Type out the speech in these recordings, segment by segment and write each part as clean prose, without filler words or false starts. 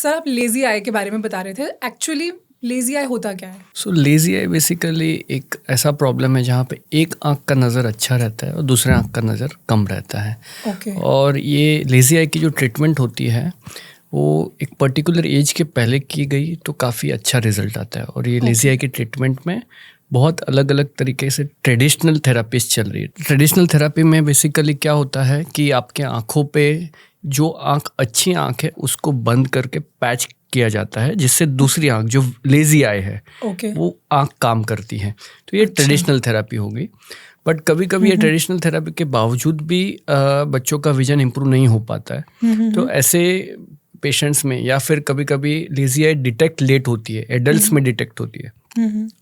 Sir आप lazy I के बारे में बता रहे थे, एक्चुअली लेजी आई होता क्या है? सो लेजी आई बेसिकली एक ऐसा प्रॉब्लम है जहाँ पे एक आँख का नज़र अच्छा रहता है और दूसरे आँख का नज़र कम रहता है। ओके। और ये लेजी आई की जो ट्रीटमेंट होती है वो एक पर्टिकुलर एज के पहले की गई तो काफ़ी अच्छा रिजल्ट आता है। और ये लेजी आई की ट्रीटमेंट में बहुत अलग अलग तरीके से ट्रेडिशनल थेरापीज चल रही है। ट्रेडिशनल थेरापी में बेसिकली क्या होता है कि आपके आँखों पे जो आँख अच्छी आँख है उसको बंद करके पैच किया जाता है, जिससे दूसरी आँख जो लेजी आई है वो आँख काम करती है। तो ये ट्रेडिशनल थेरापी होगी। बट कभी कभी ये ट्रेडिशनल थेरापी के बावजूद भी बच्चों का विजन इम्प्रूव नहीं हो पाता है। तो ऐसे पेशेंट्स में या फिर कभी कभी लेजी आई डिटेक्ट लेट होती है, एडल्ट्स में डिटेक्ट होती है,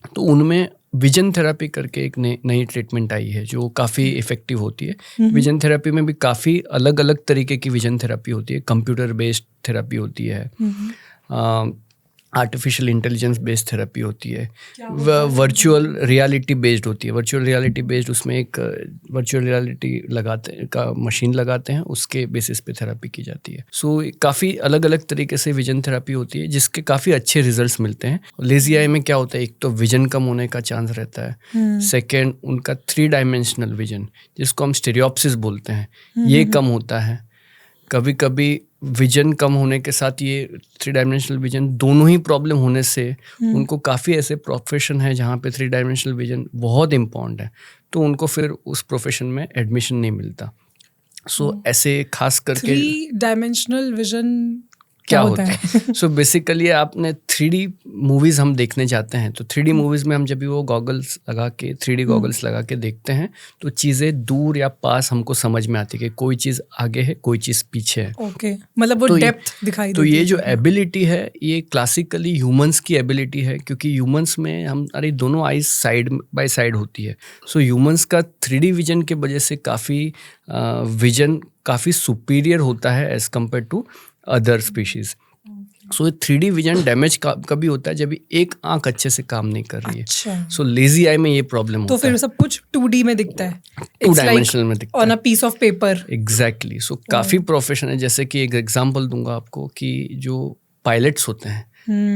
तो उनमें विजन थेरापी करके एक नई ट्रीटमेंट आई है जो काफ़ी इफ़ेक्टिव होती है। विजन थेरापी में भी काफ़ी अलग अलग तरीके की विजन थेरापी होती है। कंप्यूटर बेस्ड थेरापी होती है, आर्टिफिशियल इंटेलिजेंस बेस्ड थेरेपी होती है, वर्चुअल रियलिटी बेस्ड होती है। वर्चुअल रियलिटी बेस्ड उसमें एक वर्चुअल रियलिटी मशीन लगाते हैं, उसके बेसिस पे थेरेपी की जाती है। सो काफ़ी अलग अलग तरीके से विजन थेरेपी होती है जिसके काफ़ी अच्छे रिजल्ट्स मिलते हैं। लेजी आई में क्या होता है, एक तो विजन कम होने का चांस रहता है, सेकेंड उनका 3 डायमेंशनल विजन जिसको हम स्टेरियोप्सिस बोलते हैं ये कम होता है। कभी कभी विजन कम होने के साथ ये 3 डायमेंशनल विजन दोनों ही प्रॉब्लम होने से उनको काफ़ी ऐसे प्रोफेशन है जहाँ पे 3 डायमेंशनल विजन बहुत इम्पॉर्टेंट है, तो उनको फिर उस प्रोफेशन में एडमिशन नहीं मिलता। सो ऐसे खास करके 3 डायमेंशनल विजन क्या होता है? सो बेसिकली आपने 3D मूवीज़ हम देखने जाते हैं, तो 3D मूवीज़ में हम जब भी वो गॉगल्स लगा के 3D गॉगल्स लगा के देखते हैं तो चीज़ें दूर या पास हमको समझ में आती है कि कोई चीज़ आगे है, कोई चीज़ पीछे है। ओके, मतलब वो डेप्थ दिखाई देती है। तो ये जो एबिलिटी है ये क्लासिकली ह्यूमंस की एबिलिटी है, क्योंकि ह्यूमंस में हमारी दोनों आईज साइड बाय साइड होती है। सो ह्यूमंस का 3D विजन के वजह से काफ़ी विजन काफ़ी सुपीरियर होता है as compare to other species. So 3D vision damage कभी होता है जब एक आंख अच्छे से काम नहीं कर रही है। सो लेजी आई में ये प्रॉब्लम होता है। तो फिर सब कुछ 2D में दिखता है, 2 डायमेंशनल में दिखता है, on a piece of paper. Exactly. So काफ़ी प्रोफेशन है, जैसे कि एक एग्जांपल दूंगा आपको कि जो पायलट्स होते हैं,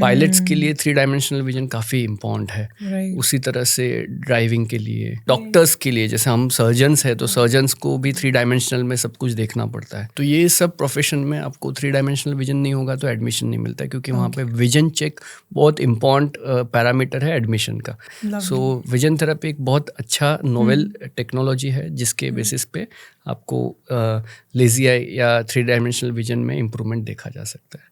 पायलट्स के लिए 3 डायमेंशनल विजन काफ़ी इम्पॉर्टेंट है। उसी तरह से ड्राइविंग के लिए, डॉक्टर्स के लिए, जैसे हम सर्जन्स हैं तो सर्जन्स को भी 3 डायमेंशनल में सब कुछ देखना पड़ता है। तो ये सब प्रोफेशन में आपको 3 डायमेंशनल विजन नहीं होगा तो एडमिशन नहीं मिलता है, क्योंकि वहाँ पे विजन चेक बहुत इम्पॉर्टेंट पैरामीटर है एडमिशन का। सो विजन थेरेपी एक बहुत अच्छा नोवेल टेक्नोलॉजी है जिसके बेसिस पे आपको लेजी आई या 3 डायमेंशनल विजन में इम्प्रूवमेंट देखा जा सकता है।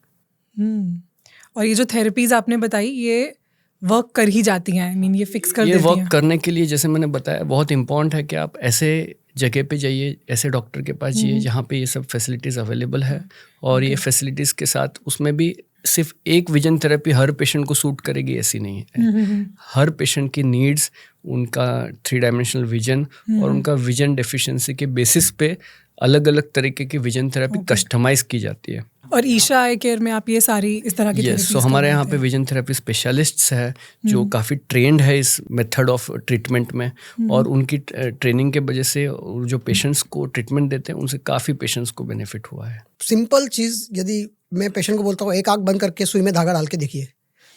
और ये जो थेरेपीज आपने बताई ये वर्क कर ही जाती हैं, आई मीन ये फिक्स कर देती हैं। ये वर्क करने के लिए जैसे मैंने बताया बहुत इम्पोर्टेंट है कि आप ऐसे जगह पे जाइए, ऐसे डॉक्टर के पास जाइए जहाँ पे ये सब फैसिलिटीज़ अवेलेबल है। और ये फैसिलिटीज़ के साथ उसमें भी सिर्फ एक विजन थेरेपी हर पेशेंट को सूट करेगी ऐसी नहीं है। हर पेशेंट की नीड्स, उनका 3 डायमेंशनल विजन और उनका विजन डेफिशिएंसी के बेसिस पे अलग अलग तरीके की विजन थेरेपी कस्टमाइज की जाती है। और ईशा आई केयर में आप ये सारी इस तरह की सो हमारे यहाँ पे विजन थेरेपी स्पेशलिस्ट्स है जो काफ़ी ट्रेंड है इस मेथड ऑफ ट्रीटमेंट में। और उनकी ट्रेनिंग के वजह से जो पेशेंट्स को ट्रीटमेंट देते हैं उनसे काफ़ी पेशेंट्स को बेनिफिट हुआ है। सिंपल चीज़, यदि मैं पेशेंट को बोलता हूँ एक आँख बंद करके सुई में धागा डाल के देखिए,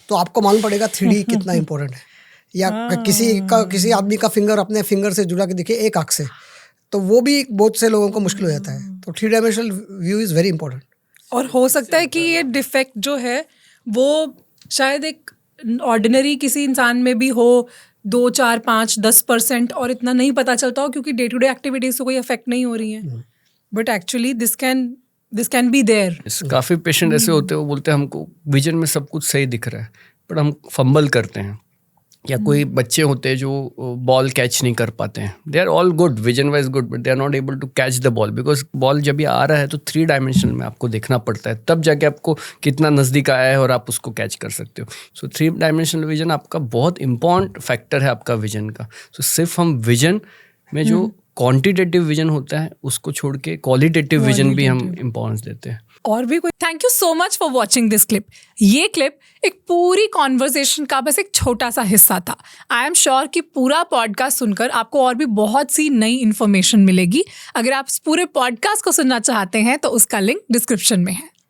तो आपको मालूम पड़ेगा 3D कितना इंपॉर्टेंट है। या किसी आदमी का फिंगर अपने फिंगर से जुड़ा के देखिए एक आँख से, तो वो भी बहुत से लोगों को मुश्किल हो जाता है। तो 3 dimensional view is very important. और हो सकता है कि ये डिफेक्ट जो है वो शायद एक ऑर्डिनरी किसी इंसान में भी हो 2, 4, 5, 10% और इतना नहीं पता चलता हो क्योंकि डे टू डे एक्टिविटीज से कोई अफेक्ट नहीं हो रही है। But actually this can be there. काफ़ी पेशेंट ऐसे होते हैं वो बोलते हैं हमको विजन में सब कुछ सही दिख रहा है बट हम फंबल करते हैं। या कोई बच्चे होते हैं जो बॉल कैच नहीं कर पाते हैं, they are all good vision wise good but they are not able to catch the ball, because ball जब ये आ रहा है तो 3 डायमेंशनल में आपको देखना पड़ता है, तब जाके आपको कितना नज़दीक आया है और आप उसको कैच कर सकते हो। सो 3 डायमेंशनल विजन आपका बहुत इंपॉर्टेंट फैक्टर है आपका विजन का। सो सिर्फ हम विजन में जो क्वांटिटेटिव विजन होता है उसको छोड़ के क्वालिटेटिव विजन भी हम इम्पोर्टेंस देते हैं। और भी कोई। Thank you so much for watching this clip. ये क्लिप एक पूरी कॉन्वर्सेशन का बस एक छोटा सा हिस्सा था। आई एम श्योर कि पूरा पॉडकास्ट सुनकर आपको और भी बहुत सी नई इन्फॉर्मेशन मिलेगी। अगर आप इस पूरे पॉडकास्ट को सुनना चाहते हैं तो उसका लिंक डिस्क्रिप्शन में है।